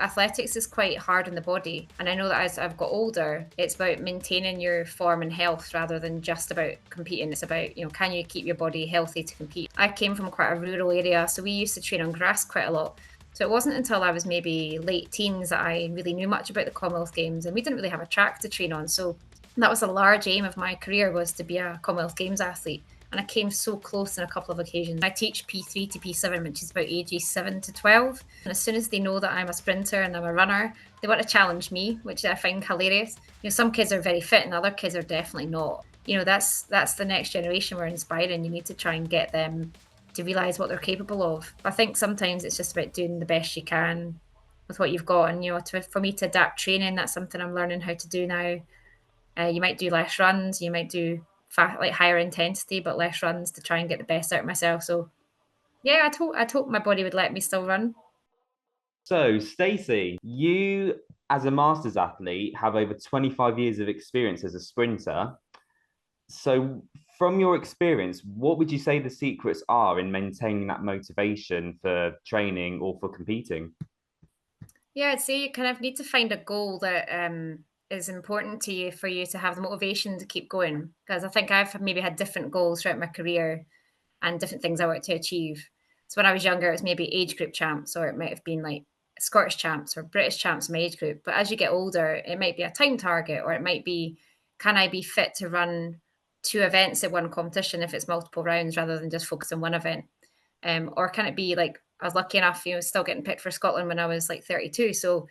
athletics is quite hard on the body. And I know that as I've got older, it's about maintaining your form and health rather than just about competing. It's about, can you keep your body healthy to compete? I came from quite a rural area, so we used to train on grass quite a lot. So it wasn't until I was maybe late teens that I really knew much about the Commonwealth Games, and we didn't really have a track to train on. So that was a large aim of my career, was to be a Commonwealth Games athlete. And I came so close on a couple of occasions. I teach P3 to P7, which is about ages 7 to 12. And as soon as they know that I'm a sprinter and I'm a runner, they want to challenge me, which I find hilarious. Some kids are very fit and other kids are definitely not. That's the next generation we're inspiring. You need to try and get them to realise what they're capable of. I think sometimes it's just about doing the best you can with what you've got. And, for me to adapt training, that's something I'm learning how to do now. You might do less runs, you might do higher intensity, but less runs to try and get the best out of myself. So, yeah, I'd hope my body would let me still run. So, Stacey, you as a masters athlete have over 25 years of experience as a sprinter. So, from your experience, what would you say the secrets are in maintaining that motivation for training or for competing? Yeah, I'd say you kind of need to find a goal that is important to you for you to have the motivation to keep going. Because I think I've maybe had different goals throughout my career and different things I want to achieve. So when I was younger, it was maybe age group champs, or it might have been like Scottish champs or British champs in my age group. But as you get older, it might be a time target, or it might be, can I be fit to run 2 events at one competition if it's multiple rounds rather than just focus on one event? Or can it be like, I was lucky enough, still getting picked for Scotland when I was like 32. So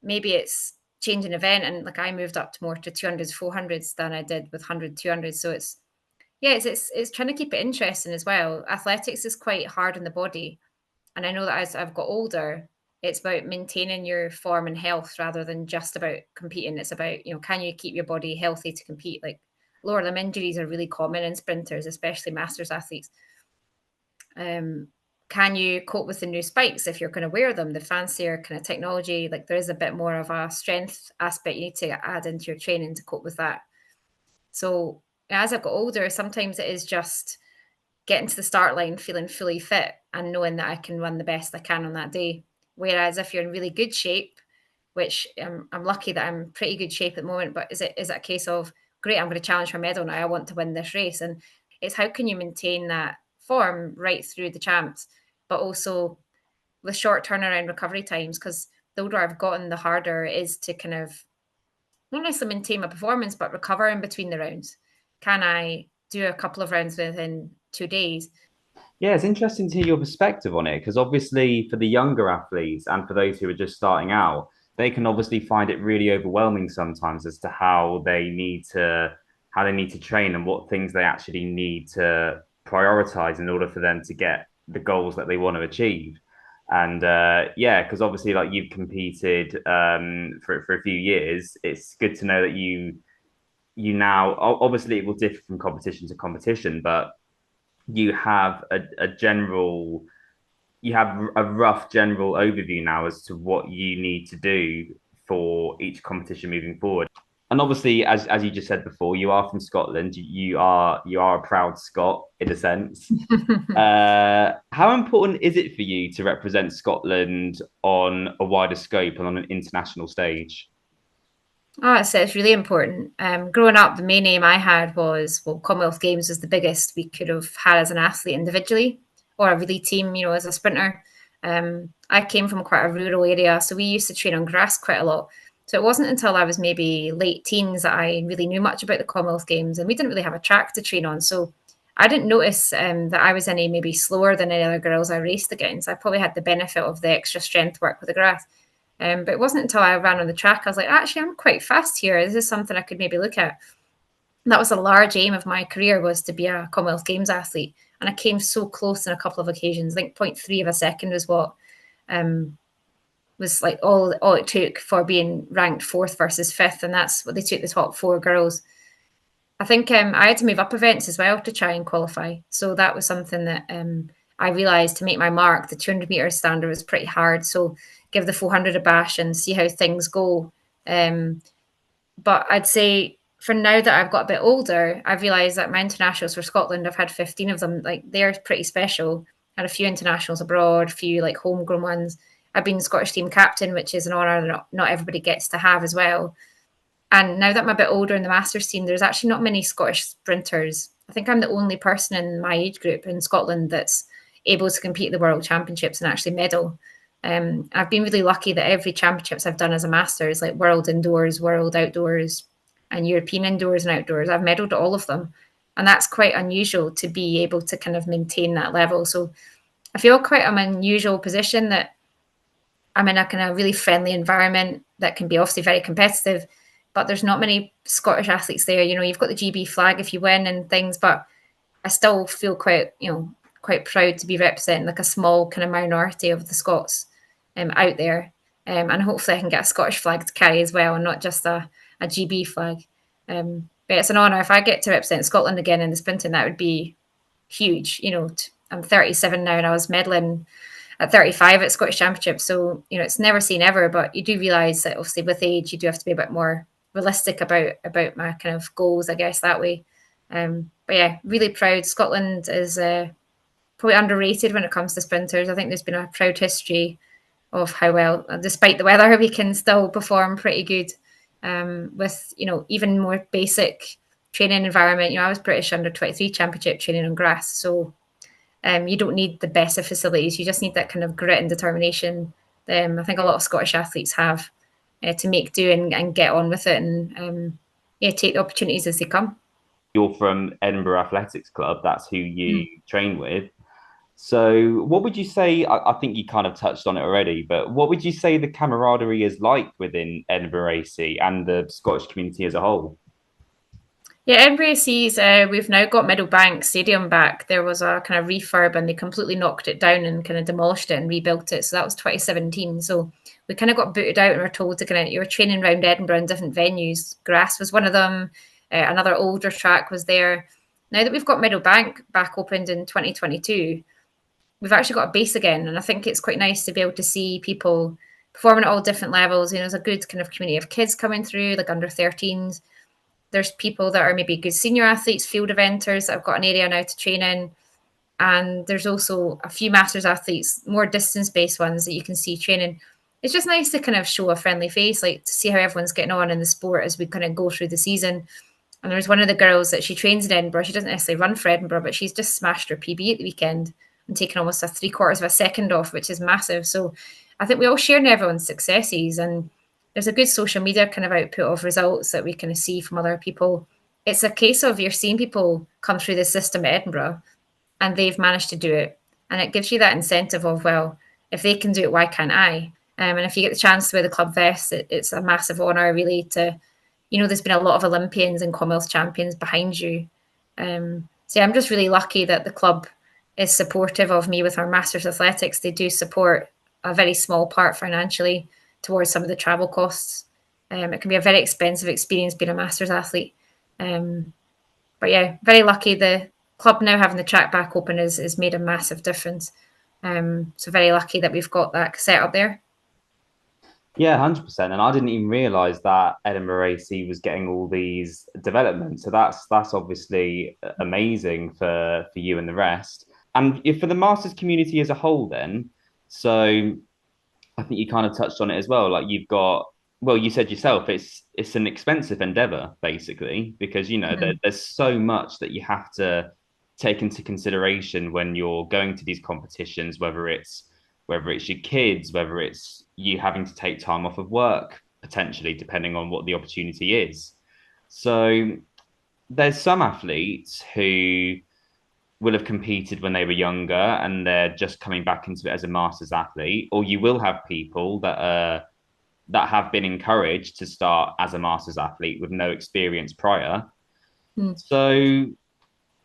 maybe it's changing event, and like I moved up to more to 200s, 400s than I did with 100, 200. So it's trying to keep it interesting as well. Athletics is quite hard on the body. And I know that as I've got older, it's about maintaining your form and health rather than just about competing. It's about, can you keep your body healthy to compete? Like lower limb injuries are really common in sprinters, especially masters athletes. Can you cope with the new spikes if you're going to wear them? The fancier kind of technology, like there is a bit more of a strength aspect you need to add into your training to cope with that. So as I got older, sometimes it is just getting to the start line feeling fully fit and knowing that I can run the best I can on that day. Whereas if you're in really good shape, which I'm lucky that I'm pretty good shape at the moment, but is it a case of, great, I'm going to challenge for a medal now, I want to win this race? And it's how can you maintain that form right through the champs, but also with short turnaround recovery times, because the older I've gotten, the harder it is to kind of not necessarily maintain my performance, but recover in between the rounds. Can I do a couple of rounds within 2 days? Yeah, it's interesting to hear your perspective on it because obviously for the younger athletes and for those who are just starting out, they can obviously find it really overwhelming sometimes as to how they need to train and what things they actually need to prioritize in order for them to get the goals that they want to achieve. And yeah, because obviously like you've competed for a few years, it's good to know that you now obviously it will differ from competition to competition, but you have a general you have a rough general overview now as to what you need to do for each competition moving forward. And obviously, as you just said before, you are from Scotland. You are a proud Scot in a sense. How important is it for you to represent Scotland on a wider scope and on an international stage? Oh, it's really important. Growing up, the main aim I had was, well, Commonwealth Games was the biggest we could have had as an athlete individually, or a relay team, as a sprinter. I came from quite a rural area, so we used to train on grass quite a lot. So it wasn't until I was maybe late teens that I really knew much about the Commonwealth Games, and we didn't really have a track to train on. So I didn't notice that I was any maybe slower than any other girls I raced against. I probably had the benefit of the extra strength work with the grass. But it wasn't until I ran on the track, I was like, actually, I'm quite fast here. This is something I could maybe look at. And that was a large aim of my career, was to be a Commonwealth Games athlete. And I came so close on a couple of occasions. I think 0.3 of a second was what was like all it took for being ranked fourth versus fifth. And that's what they took the top 4 girls. I think I had to move up events as well to try and qualify. So that was something that I realised, to make my mark, the 200 metre standard was pretty hard. So give the 400 a bash and see how things go. But I'd say for now that I've got a bit older, I've realised that my internationals for Scotland, I've had 15 of them. Like, they're pretty special. Had a few internationals abroad, a few like homegrown ones. I've been Scottish team captain, which is an honour that not everybody gets to have as well. And now that I'm a bit older in the Masters team, there's actually not many Scottish sprinters. I think I'm the only person in my age group in Scotland that's able to compete at the World Championships and actually medal. I've been really lucky that every championships I've done as a Masters, like World Indoors, World Outdoors, and European Indoors and Outdoors, I've medalled at all of them. And that's quite unusual to be able to kind of maintain that level. So I feel quite an unusual position that I'm in a kind of really friendly environment that can be obviously very competitive, but there's not many Scottish athletes there. You know, you've got the GB flag if you win and things, but I still feel quite, quite proud to be representing like a small kind of minority of the Scots out there. And hopefully I can get a Scottish flag to carry as well and not just a GB flag. But it's an honour. If I get to represent Scotland again in the sprinting, that would be huge. I'm 37 now and I was medalling at 35 at Scottish Championships. So, it's never seen ever, but you do realise that obviously with age, you do have to be a bit more realistic about my kind of goals, I guess, that way. But yeah, really proud. Scotland is probably underrated when it comes to sprinters. I think there's been a proud history of how well, despite the weather, we can still perform pretty good with, even more basic training environment. I was British under 23 championship training on grass. So you don't need the best of facilities. You just need that kind of grit and determination. I think a lot of Scottish athletes have to make do and get on with it and take the opportunities as they come. You're from Edinburgh Athletics Club. That's who you Mm. train with. So, what would you say? I think you kind of touched on it already, but what would you say the camaraderie is like within Edinburgh AC and the Scottish community as a whole? Yeah, Edinburgh sees we've now got Meadowbank Stadium back. There was a kind of refurb and they completely knocked it down and kind of demolished it and rebuilt it. So that was 2017. So we kind of got booted out and were told to kind of, you were training around Edinburgh in different venues. Grass was one of them. Another older track was there. Now that we've got Meadowbank back opened in 2022, we've actually got a base again. And I think it's quite nice to be able to see people performing at all different levels. There's a good kind of community of kids coming through, like under 13s. There's people that are maybe good senior athletes, field eventers that have got an area now to train in. And there's also a few masters athletes, more distance based ones that you can see training. It's just nice to kind of show a friendly face, like to see how everyone's getting on in the sport as we kind of go through the season. And there's one of the girls that she trains in Edinburgh. She doesn't necessarily run for Edinburgh, but she's just smashed her PB at the weekend and taken almost a 3/4 of a second off, which is massive. So I think we all share in everyone's successes, and there's a good social media kind of output of results that we kind of see from other people. It's a case of you're seeing people come through the system at Edinburgh and they've managed to do it. And it gives you that incentive of, well, if they can do it, why can't I? And if you get the chance to wear the club vest, it's a massive honour, really, to, there's been a lot of Olympians and Commonwealth champions behind you. So yeah, I'm just really lucky that the club is supportive of me with our Masters Athletics. They do support a very small part financially towards some of the travel costs. It can be a very expensive experience being a Masters athlete. But yeah, very lucky. The club now having the track back open has made a massive difference. So very lucky that we've got that set up there. Yeah, 100%. And I didn't even realize that Edinburgh AC was getting all these developments. So that's obviously amazing for you and the rest. And if for the Masters community as a whole, then, so I think you kind of touched on it as well. Like you've got, well, you said yourself, it's an expensive endeavor, basically, because there's so much that you have to take into consideration when you're going to these competitions, whether it's your kids, whether it's you having to take time off of work, potentially, depending on what the opportunity is. So there's some athletes who will have competed when they were younger and they're just coming back into it as a masters athlete, or you will have people that have been encouraged to start as a masters athlete with no experience prior. Mm. So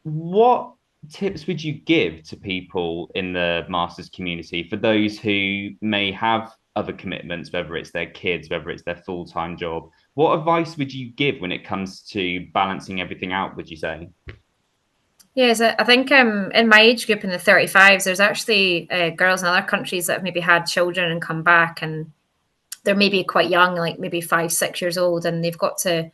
what tips would you give to people in the masters community for those who may have other commitments, whether it's their kids, whether it's their full-time job? What advice would you give when it comes to balancing everything out, would you say? Yes, I think in my age group in the 35s, there's actually girls in other countries that have maybe had children and come back, and they're maybe quite young, like maybe 5, 6 years old, and they've got to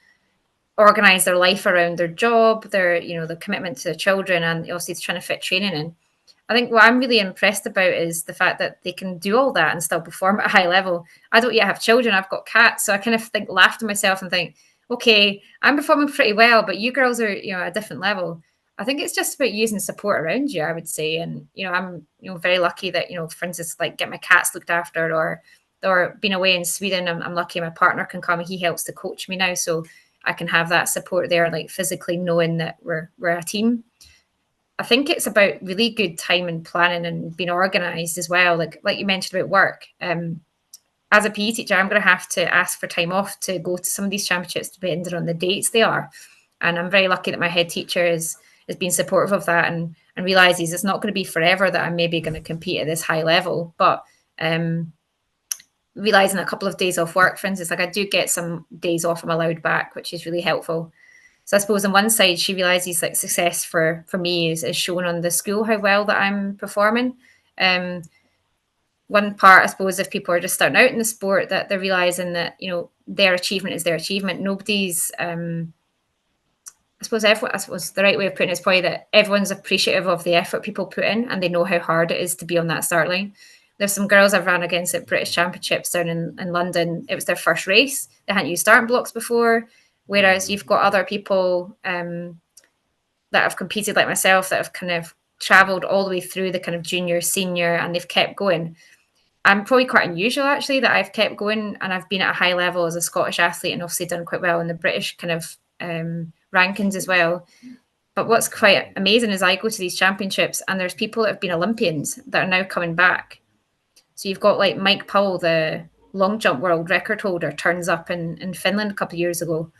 organize their life around their job, their the commitment to the children, and obviously trying to fit training in. I think what I'm really impressed about is the fact that they can do all that and still perform at a high level. I don't yet have children, I've got cats, so I kind of laugh to myself and think, okay, I'm performing pretty well, but you girls are, at a different level. I think it's just about using support around you, I would say. And, I'm, very lucky that, for instance, like get my cats looked after, or being away in Sweden, I'm lucky my partner can come and he helps to coach me now. So I can have that support there, like physically knowing that we're a team. I think it's about really good time and planning and being organised as well. Like you mentioned about work. As a PE teacher, I'm going to have to ask for time off to go to some of these championships, depending on the dates they are. And I'm very lucky that my head teacher is being supportive of that and realizes it's not going to be forever that I'm maybe going to compete at this high level. But realizing a couple of days off work, for instance, like I do get some days off I'm allowed back, which is really helpful. So I suppose on one side, she realizes like success for me is shown on the school, how well that I'm performing. One part, I suppose, if people are just starting out in the sport, that they're realizing that, their achievement is their achievement. Nobody's, I suppose the right way of putting it is probably that everyone's appreciative of the effort people put in and they know how hard it is to be on that start line. There's some girls I've ran against at British Championships down in London. It was their first race. They hadn't used starting blocks before. Whereas you've got other people that have competed like myself that have kind of travelled all the way through the kind of junior, senior, and they've kept going. I'm probably quite unusual actually that I've kept going and I've been at a high level as a Scottish athlete and obviously done quite well in the British kind of rankings as well. But what's quite amazing is I go to these championships and there's people that have been Olympians that are now coming back. So you've got like Mike Powell, the long jump world record holder, turns up in Finland a couple of years ago.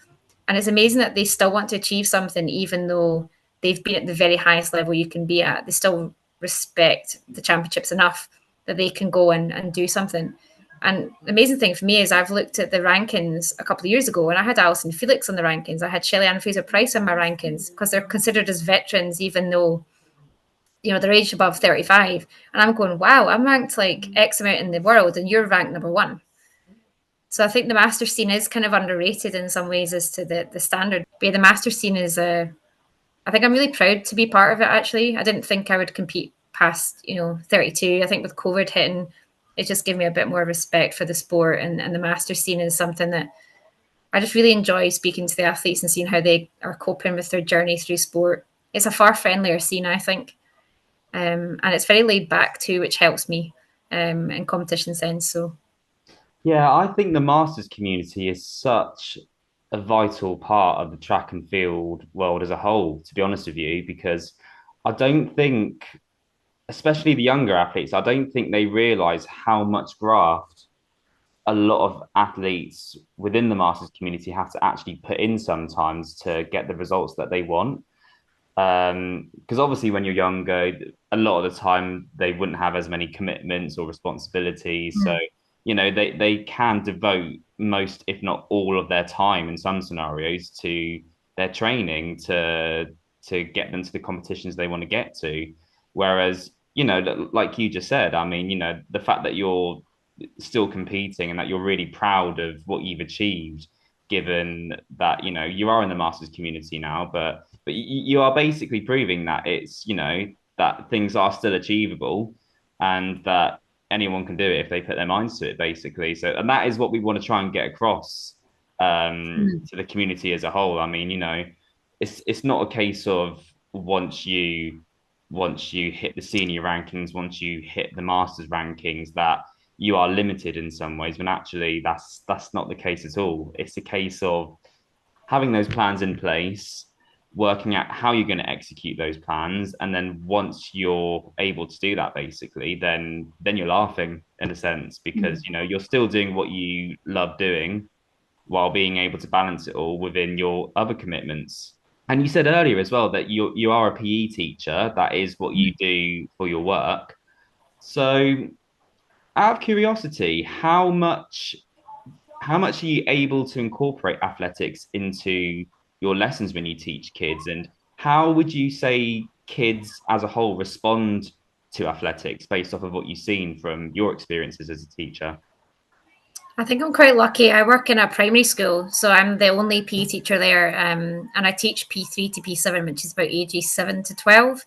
And it's amazing that they still want to achieve something, even though they've been at the very highest level you can be at. They still respect the championships enough that they can go and do something. And the amazing thing for me is I've looked at the rankings a couple of years ago and I had Alison Felix on the rankings. I had Shelley Ann Fraser-Price on my rankings because they're considered as veterans, even though, they're aged above 35. And I'm going, wow, I'm ranked like X amount in the world and you're ranked number one. So I think the master scene is kind of underrated in some ways as to the standard. But yeah, the master scene is I think I'm really proud to be part of it actually. I didn't think I would compete past, 32. I think with COVID hitting, it just gave me a bit more respect for the sport and the master scene is something that I just really enjoy speaking to the athletes and seeing how they are coping with their journey through sport. It's a far friendlier scene, I think. And it's very laid back too, which helps me in competition sense. So Yeah, I think the masters community is such a vital part of the track and field world as a whole, to be honest with you, because I don't think, especially the younger athletes, I don't think they realize how much graft a lot of athletes within the masters community have to actually put in sometimes to get the results that they want. Because obviously when you're younger, a lot of the time they wouldn't have as many commitments or responsibilities. So, they can devote most, if not all, of their time in some scenarios to their training to get them to the competitions they want to get to. Whereas, like you just said, I mean, the fact that you're still competing and that you're really proud of what you've achieved, given that, you are in the masters community now, but you are basically proving that it's, that things are still achievable and that anyone can do it if they put their minds to it, basically. So, and that is what we want to try and get across to the community as a whole. I mean, it's not a case of once you hit the senior rankings, once you hit the masters rankings, that you are limited in some ways, when actually that's not the case at all. It's a case of having those plans in place, working out how you're going to execute those plans, and then once you're able to do that, basically, then you're laughing in a sense, because you're still doing what you love doing while being able to balance it all within your other commitments. And you said earlier as well that you are a PE teacher. That is what you do for your work. So, out of curiosity, how much are you able to incorporate athletics into your lessons when you teach kids? And how would you say kids as a whole respond to athletics based off of what you've seen from your experiences as a teacher? I think I'm quite lucky. I work in a primary school, so I'm the only PE teacher there, and I teach P3 to P7, which is about ages 7 to 12.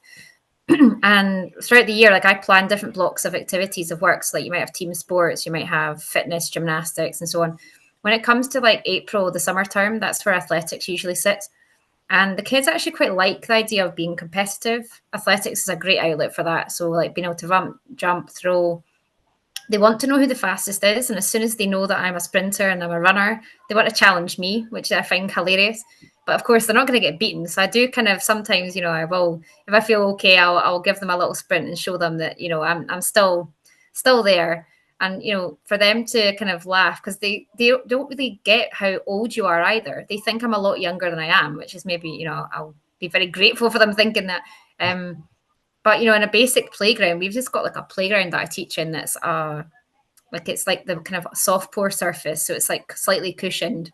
And throughout the year, like I plan different blocks of activities of work. So like you might have team sports, you might have fitness, gymnastics, and so on. When it comes to like April, the summer term, that's where athletics usually sits. And the kids actually quite like the idea of being competitive. Athletics is a great outlet for that. So like being able to run, jump, throw, they want to know who the fastest is. And as soon as they know that I'm a sprinter and I'm a runner, they want to challenge me, which I find hilarious. But of course, they're not going to get beaten. So I do kind of sometimes, I will, if I feel okay, I'll give them a little sprint and show them that, I'm still there. And, for them to kind of laugh because they don't really get how old you are either. They think I'm a lot younger than I am, which is maybe, I'll be very grateful for them thinking that. But in a basic playground, we've just got like a playground that I teach in that's like it's like the kind of soft pour surface, so it's like slightly cushioned,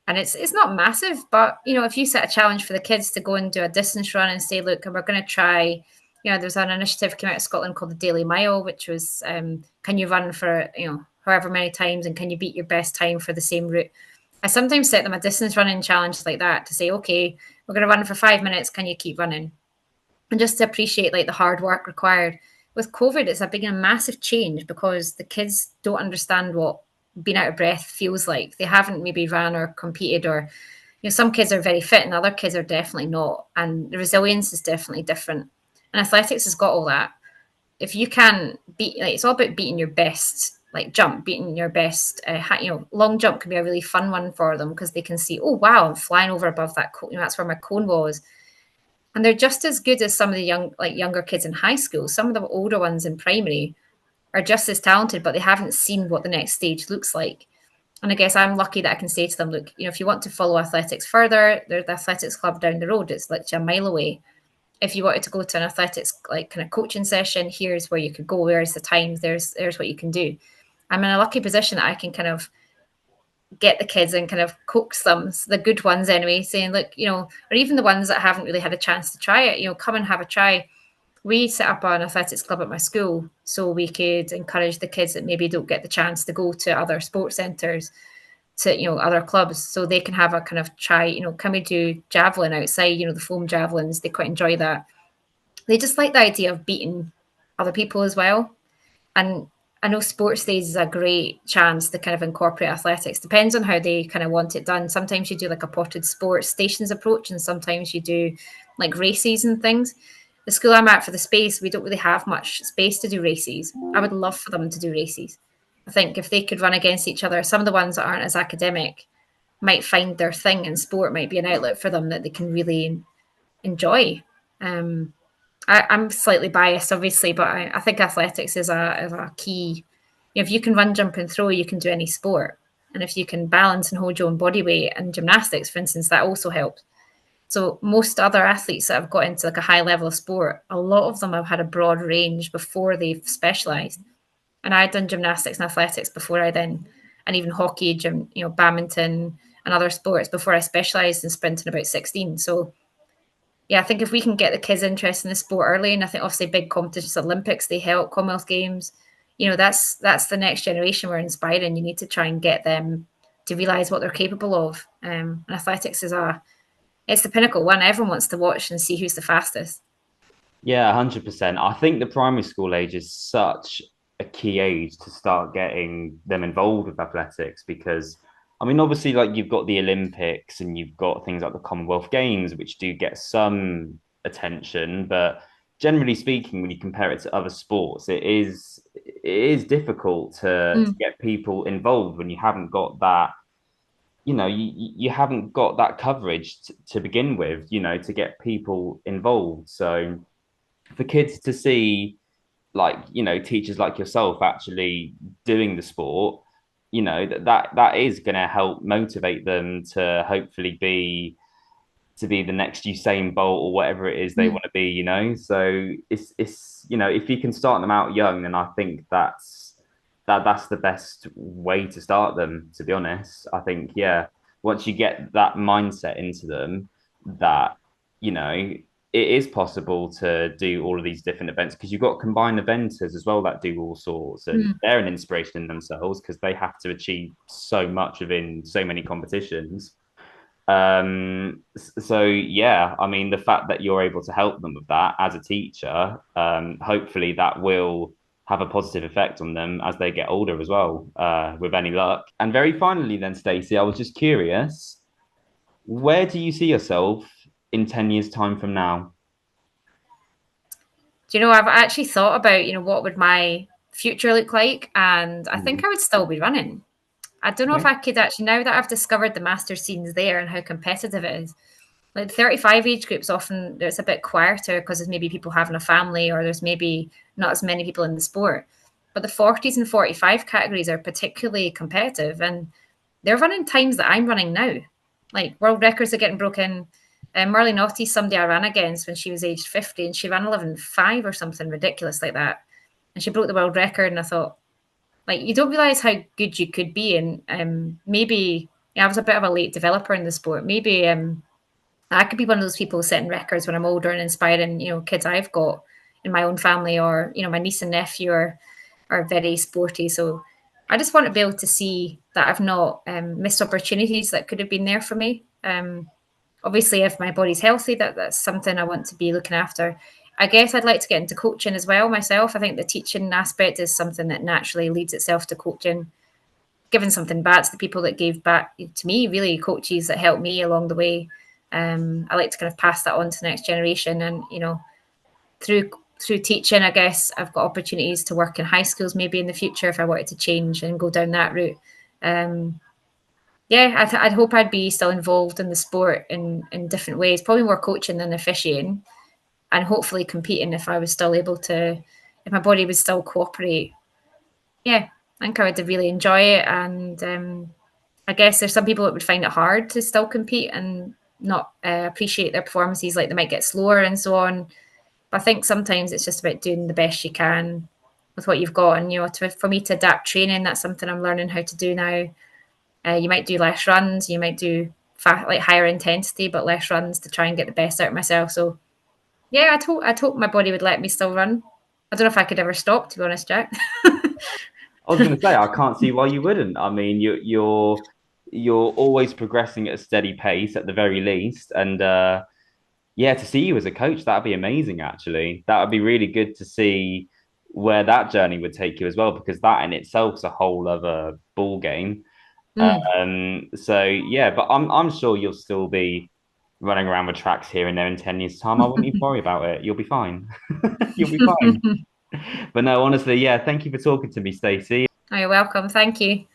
and it's not massive, but if you set a challenge for the kids to go and do a distance run and say, look, we're going to try. There's an initiative came out of Scotland called the Daily Mile, which was can you run for however many times, and can you beat your best time for the same route. I sometimes set them a distance running challenge like that to say, okay, we're going to run for 5 minutes, can you keep running, and just to appreciate like the hard work required. With COVID, it's been a massive change because the kids don't understand what being out of breath feels like. They haven't maybe ran or competed, or some kids are very fit and other kids are definitely not, and the resilience is definitely different. And athletics has got all that. If you can beat, like, it's all about beating your best, like jump, beating your best. Long jump can be a really fun one for them because they can see, oh wow, I'm flying over above that cone. That's where my cone was, and they're just as good as some of the younger kids in high school. Some of the older ones in primary are just as talented, but they haven't seen what the next stage looks like. And I guess I'm lucky that I can say to them, look, if you want to follow athletics further, there's the athletics club down the road. It's literally a mile away. If you wanted to go to an athletics like kind of coaching session, here's where you could go. There's the times. There's what you can do. I'm in a lucky position that I can kind of get the kids and kind of coax them, the good ones anyway, saying, look, or even the ones that haven't really had a chance to try it, come and have a try. We set up an athletics club at my school so we could encourage the kids that maybe don't get the chance to go to other sports centres, to other clubs, so they can have a kind of try. Can we do javelin outside? The foam javelins, they quite enjoy that. They just like the idea of beating other people as well. And I know sports days is a great chance to kind of incorporate athletics. Depends on how they kind of want it done. Sometimes you do like a potted sports stations approach, and sometimes you do like races and things. The school I'm at for the space, we don't really have much space to do races. I would love for them to do races. I think if they could run against each other, some of the ones that aren't as academic might find their thing, and sport might be an outlet for them that they can really enjoy. Um, I'm slightly biased, obviously, but I think athletics is a key. If you can run, jump, and throw, you can do any sport. And if you can balance and hold your own body weight, and gymnastics, for instance, that also helps. So most other athletes that have got into like a high level of sport, a lot of them have had a broad range before they've specialised. And I'd done gymnastics and athletics before and even hockey, badminton and other sports before I specialised in sprinting about 16. So yeah, I think if we can get the kids interested in the sport early, and I think obviously big competitions, Olympics, they help, Commonwealth Games, that's the next generation we're inspiring. You need to try and get them to realise what they're capable of. And athletics it's the pinnacle one. Everyone wants to watch and see who's the fastest. Yeah, 100%. I think the primary school age is such a key age to start getting them involved with athletics because, I mean, obviously, like you've got the Olympics and you've got things like the Commonwealth Games, which do get some attention, but generally speaking, when you compare it to other sports, it is difficult to Mm, get people involved when you haven't got that, you haven't got that coverage to begin with, to get people involved. So for kids to see like teachers like yourself actually doing the sport, that is going to help motivate them to hopefully be the next Usain Bolt or whatever it is they mm, want to be, so it's if you can start them out young, then I think that's the best way to start them, to be honest. I think, yeah, once you get that mindset into them, that you know it is possible to do all of these different events, because you've got combined eventers as well that do all sorts, and mm. they're an inspiration in themselves because they have to achieve so much within so many competitions. So yeah, I mean, the fact that you're able to help them with that as a teacher, hopefully that will have a positive effect on them as they get older as well, with any luck. And very finally, then, Stacey, I was just curious, where do you see yourself in 10 years' time from now? Do you know, I've actually thought about, what would my future look like? And I think Mhm. I would still be running. I don't know if Okay. I could actually, now that I've discovered the master scenes there and how competitive it is, like the 35 age groups often there's a bit quieter because there's maybe people having a family or there's maybe not as many people in the sport. But the 40s and 45 categories are particularly competitive and they're running times that I'm running now. Like world records are getting broken. Marley Naughty, somebody I ran against when she was aged 50 and she ran 11.5 or something ridiculous like that. And she broke the world record. And I thought, like, you don't realize how good you could be. And maybe I was a bit of a late developer in the sport. Maybe I could be one of those people setting records when I'm older and inspiring, kids I've got in my own family or, my niece and nephew are very sporty. So I just want to be able to see that I've not missed opportunities that could have been there for me. Obviously, if my body's healthy, that's something I want to be looking after. I guess I'd like to get into coaching as well myself. I think the teaching aspect is something that naturally leads itself to coaching, giving something back to the people that gave back to me, really coaches that helped me along the way. I like to kind of pass that on to the next generation, and through through teaching, I guess I've got opportunities to work in high schools maybe in the future if I wanted to change and go down that route. Um, yeah, I'd hope I'd be still involved in the sport in different ways, probably more coaching than officiating, and hopefully competing if I was still able to, if my body would still cooperate. Yeah, I think I would really enjoy it, and I guess there's some people that would find it hard to still compete and not appreciate their performances, like they might get slower and so on. But I think sometimes it's just about doing the best you can with what you've got. And, for me to adapt training, that's something I'm learning how to do now. You might do less runs, you might do like higher intensity, but less runs to try and get the best out of myself. So, yeah, I'd hope my body would let me still run. I don't know if I could ever stop, to be honest, Jack. I was going to say, I can't see why you wouldn't. I mean, you're always progressing at a steady pace at the very least, and yeah, to see you as a coach, that'd be amazing, actually. That would be really good to see where that journey would take you as well, because that in itself is a whole other ball game. Mm. So yeah, but I'm sure you'll still be running around with tracks here and there in 10 years' time. I wouldn't even worry about it. You'll be fine. You'll be fine. But no, honestly, yeah, thank you for talking to me, Stacey. Oh, you're welcome. Thank you.